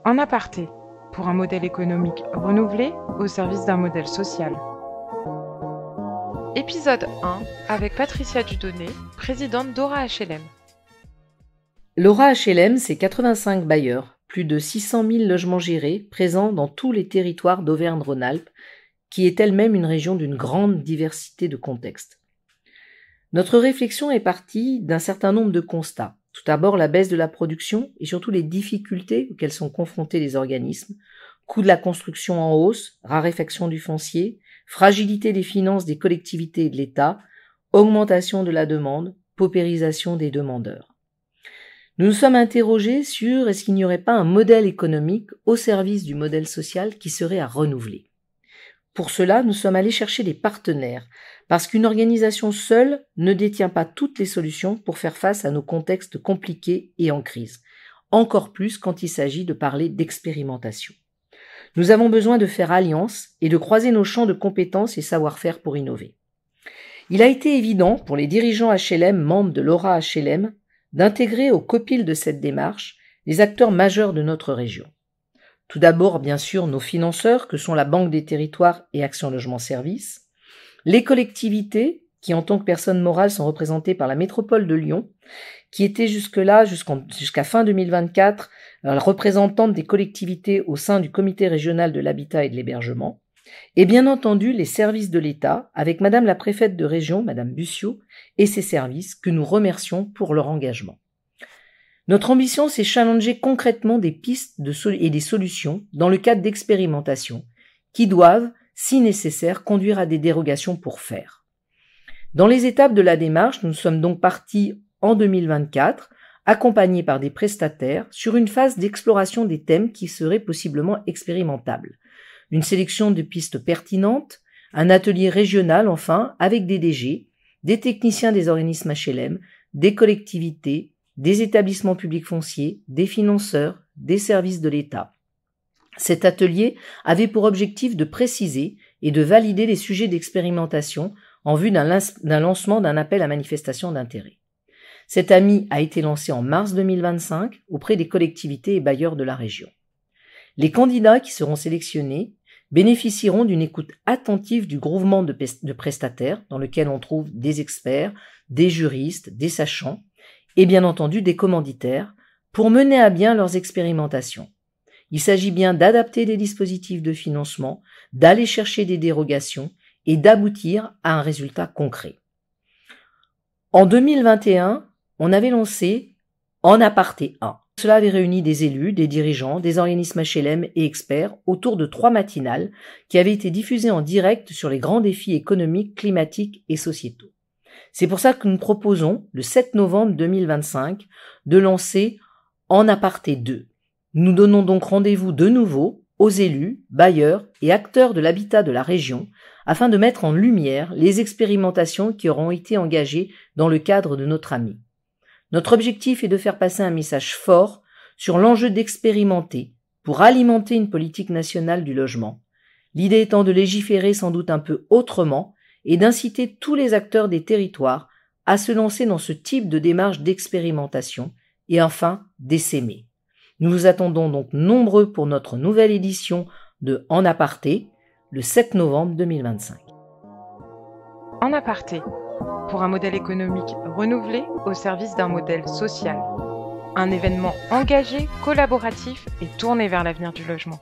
En aparté, pour un modèle économique renouvelé au service d'un modèle social. Épisode 1 avec Patricia Dudonné, présidente d'Aura HLM. L'Aura HLM, c'est 85 bailleurs, plus de 600 000 logements gérés, présents dans tous les territoires d'Auvergne-Rhône-Alpes, qui est elle-même une région d'une grande diversité de contextes. Notre réflexion est partie d'un certain nombre de constats. Tout d'abord, la baisse de la production et surtout les difficultés auxquelles sont confrontés les organismes, coût de la construction en hausse, raréfaction du foncier, fragilité des finances des collectivités et de l'État, augmentation de la demande, paupérisation des demandeurs. Nous nous sommes interrogés sur est-ce qu'il n'y aurait pas un modèle économique au service du modèle social qui serait à renouveler. Pour cela, nous sommes allés chercher des partenaires, parce qu'une organisation seule ne détient pas toutes les solutions pour faire face à nos contextes compliqués et en crise, encore plus quand il s'agit de parler d'expérimentation. Nous avons besoin de faire alliance et de croiser nos champs de compétences et savoir-faire pour innover. Il a été évident pour les dirigeants HLM membres de l'Aura HLM d'intégrer au copil de cette démarche les acteurs majeurs de notre région. Tout d'abord, bien sûr, nos financeurs, que sont la Banque des Territoires et Action Logement Service, les collectivités, qui en tant que personnes morales sont représentées par la métropole de Lyon, qui était jusqu'à fin 2024, la représentante des collectivités au sein du comité régional de l'habitat et de l'hébergement, et bien entendu les services de l'État, avec Madame la préfète de région, Madame Bussiot, et ses services, que nous remercions pour leur engagement. Notre ambition, c'est challenger concrètement des pistes et des solutions dans le cadre d'expérimentations qui doivent, si nécessaire, conduire à des dérogations pour faire. Dans les étapes de la démarche, nous sommes donc partis en 2024, accompagnés par des prestataires, sur une phase d'exploration des thèmes qui seraient possiblement expérimentables. Une sélection de pistes pertinentes, un atelier régional enfin, avec des DG, des techniciens des organismes HLM, des collectivités, des établissements publics fonciers, des financeurs, des services de l'État. Cet atelier avait pour objectif de préciser et de valider les sujets d'expérimentation en vue d'un lancement d'un appel à manifestation d'intérêt. Cet AMI a été lancé en mars 2025 auprès des collectivités et bailleurs de la région. Les candidats qui seront sélectionnés bénéficieront d'une écoute attentive du groupement de prestataires dans lequel on trouve des experts, des juristes, des sachants, et bien entendu des commanditaires, pour mener à bien leurs expérimentations. Il s'agit bien d'adapter des dispositifs de financement, d'aller chercher des dérogations et d'aboutir à un résultat concret. En 2021, on avait lancé En aparté 1. Cela avait réuni des élus, des dirigeants, des organismes HLM et experts autour de 3 matinales qui avaient été diffusées en direct sur les grands défis économiques, climatiques et sociétaux. C'est pour ça que nous proposons, le 7 novembre 2025, de lancer En aparté 2. Nous donnons donc rendez-vous de nouveau aux élus, bailleurs et acteurs de l'habitat de la région afin de mettre en lumière les expérimentations qui auront été engagées dans le cadre de notre AMI. Notre objectif est de faire passer un message fort sur l'enjeu d'expérimenter pour alimenter une politique nationale du logement. L'idée étant de légiférer sans doute un peu autrement et d'inciter tous les acteurs des territoires à se lancer dans ce type de démarche d'expérimentation et enfin d'essaimer. Nous vous attendons donc nombreux pour notre nouvelle édition de En aparté, le 7 novembre 2025. En aparté, pour un modèle économique renouvelé au service d'un modèle social. Un événement engagé, collaboratif et tourné vers l'avenir du logement.